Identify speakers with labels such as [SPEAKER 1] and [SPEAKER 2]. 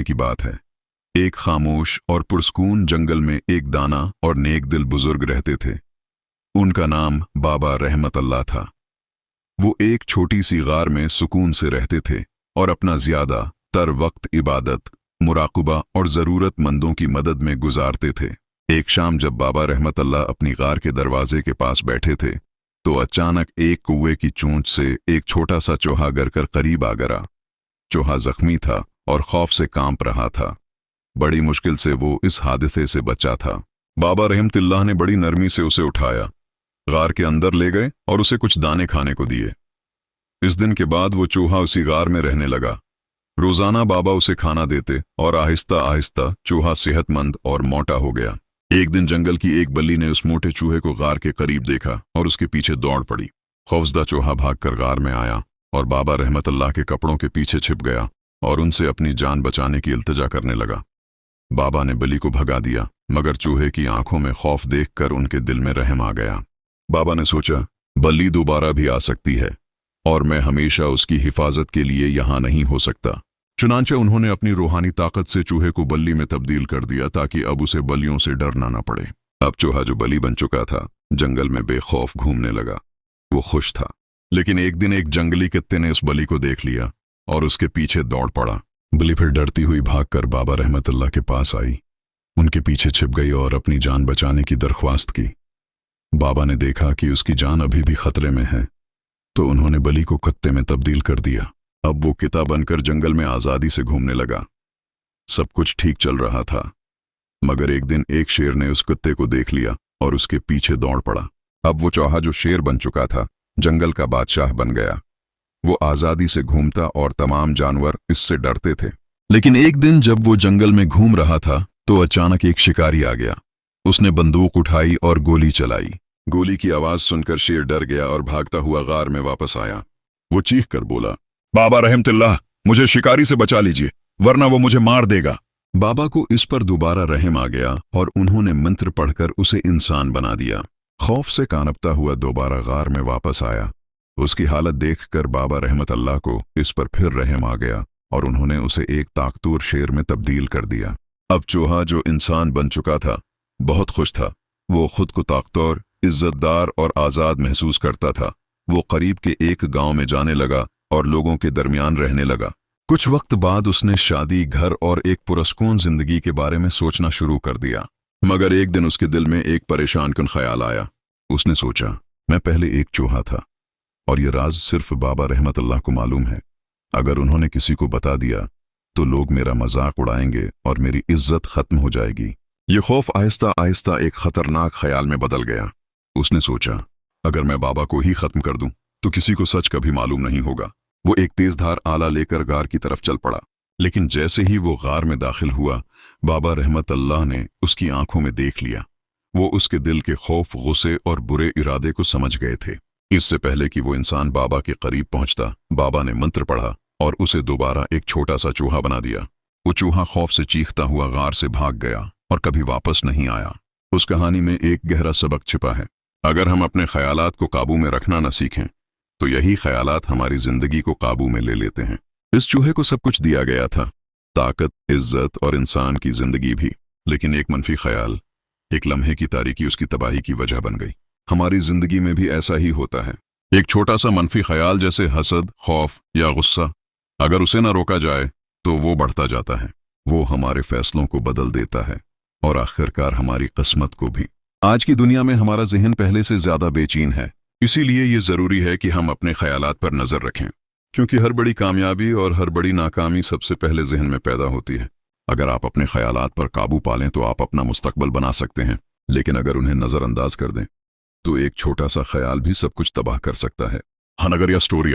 [SPEAKER 1] की बात है। एक खामोश और पुरस्कून जंगल में एक दाना और नेक दिल बुजुर्ग रहते थे। उनका नाम बाबा रहमत अल्लाह था। वो एक छोटी सी गार में सुकून से रहते थे और अपना ज्यादा तर वक्त इबादत, मुराकुबा और ज़रूरतमंदों की मदद में गुजारते थे। एक शाम जब बाबा रहमत अल्लाह अपनी गार के दरवाजे के पास बैठे थे तो अचानक एक कुएं की चोंच से एक छोटा सा चूहा गिरकर करीब आ गिरा। चूहा जख्मी था और खौफ से कांप रहा था। बड़ी मुश्किल से वो इस हादसे से बचा था। बाबा रहमतुल्लाह ने बड़ी नरमी से उसे उठाया, गार के अंदर ले गए और उसे कुछ दाने खाने को दिए। इस दिन के बाद वो चूहा उसी गार में रहने लगा। रोजाना बाबा उसे खाना देते और आहिस्ता आहिस्ता चूहा सेहतमंद और मोटा हो गया। एक दिन जंगल की एक बल्ली ने उस मोटे चूहे को गार के करीब देखा और उसके पीछे दौड़ पड़ी। खौफजदा चूहा भागकर गार में आया और बाबा रहमतुल्लाह के कपड़ों के पीछे छिप गया और उनसे अपनी जान बचाने की इल्तिजा करने लगा। बाबा ने बली को भगा दिया, मगर चूहे की आंखों में खौफ देखकर उनके दिल में रहम आ गया। बाबा ने सोचा, बल्ली दोबारा भी आ सकती है और मैं हमेशा उसकी हिफाजत के लिए यहां नहीं हो सकता। चुनांचे उन्होंने अपनी रूहानी ताकत से चूहे को बल्ली में तब्दील कर दिया ताकि अब उसे बलियों से डरना न पड़े। अब चूहा जो बली बन चुका था जंगल में बेखौफ घूमने लगा। वो खुश था। लेकिन एक दिन एक जंगली कुत्ते ने उस बली को देख लिया और उसके पीछे दौड़ पड़ा। बली फिर डरती हुई भागकर बाबा रहमतुल्लाह के पास आई, उनके पीछे छिप गई और अपनी जान बचाने की दरख्वास्त की। बाबा ने देखा कि उसकी जान अभी भी खतरे में है तो उन्होंने बली को कुत्ते में तब्दील कर दिया। अब वो कुत्ता बनकर जंगल में आज़ादी से घूमने लगा। सब कुछ ठीक चल रहा था, मगर एक दिन एक शेर ने उस कुत्ते को देख लिया और उसके पीछे दौड़ पड़ा। अब वो चूहा जो शेर बन चुका था जंगल का बादशाह बन गया। वो आज़ादी से घूमता और तमाम जानवर इससे डरते थे। लेकिन एक दिन जब वो जंगल में घूम रहा था तो अचानक एक शिकारी आ गया। उसने बंदूक उठाई और गोली चलाई। गोली की आवाज सुनकर शेर डर गया और भागता हुआ गार में वापस आया। वो चीख कर बोला, बाबा रहमतुल्लाह, मुझे शिकारी से बचा लीजिए वरना वो मुझे मार देगा। बाबा को इस पर दोबारा रहम आ गया और उन्होंने मंत्र पढ़कर उसे इंसान बना दिया। खौफ से कांपता हुआ दोबारा गार में वापस आया। उसकी हालत देखकर बाबा रहमत अल्लाह को इस पर फिर रहम आ गया और उन्होंने उसे एक ताकतवर शेर में तब्दील कर दिया। अब चूहा जो इंसान बन चुका था बहुत खुश था। वो खुद को ताकतवर, इज्जतदार और आज़ाद महसूस करता था। वो करीब के एक गांव में जाने लगा और लोगों के दरमियान रहने लगा। कुछ वक्त बाद उसने शादी, घर और एक पुरस्कून जिंदगी के बारे में सोचना शुरू कर दिया। मगर एक दिन उसके दिल में एक परेशान कुन ख्याल आया। उसने सोचा, मैं पहले एक चूहा था और ये राज सिर्फ बाबा रहमत अल्लाह को मालूम है। अगर उन्होंने किसी को बता दिया तो लोग मेरा मजाक उड़ाएंगे और मेरी इज्जत खत्म हो जाएगी। ये खौफ आहिस्ता आहिस्ता एक खतरनाक ख्याल में बदल गया। उसने सोचा, अगर मैं बाबा को ही खत्म कर दूं तो किसी को सच कभी मालूम नहीं होगा। वो एक तेजधार आला लेकर गार की तरफ चल पड़ा। लेकिन जैसे ही वो गार में दाखिल हुआ, बाबा रहमत अल्लाह ने उसकी आंखों में देख लिया। वो उसके दिल के खौफ, गुस्से और बुरे इरादे को समझ गए थे। इससे पहले कि वो इंसान बाबा के करीब पहुंचता, बाबा ने मंत्र पढ़ा और उसे दोबारा एक छोटा सा चूहा बना दिया। वो चूहा खौफ से चीखता हुआ गार से भाग गया और कभी वापस नहीं आया। उस कहानी में एक गहरा सबक छिपा है। अगर हम अपने ख्यालात को काबू में रखना न सीखें तो यही ख्यालात हमारी जिंदगी को काबू में ले लेते हैं। इस चूहे को सब कुछ दिया गया था, ताकत, इज्जत और इंसान की जिंदगी भी। लेकिन एक मनफी ख्याल, एक लम्हे की तारीकी उसकी तबाही की वजह बन गई। हमारी जिंदगी में भी ऐसा ही होता है। एक छोटा सा मनफी ख्याल जैसे हसद, खौफ या गुस्सा, अगर उसे न रोका जाए तो वो बढ़ता जाता है। वो हमारे फैसलों को बदल देता है और आखिरकार हमारी किस्मत को भी। आज की दुनिया में हमारा जहन पहले से ज्यादा बेचैन है। इसीलिए ये जरूरी है कि हम अपने ख्यालात पर नजर रखें, क्योंकि हर बड़ी कामयाबी और हर बड़ी नाकामी सबसे पहले जहन में पैदा होती है। अगर आप अपने ख्यालात पर काबू पालें तो आप अपना मुस्तकबल बना सकते हैं, लेकिन अगर उन्हें नजरअंदाज कर दें तो एक छोटा सा ख्याल भी सब कुछ तबाह कर सकता है। हनगरिया स्टोरी।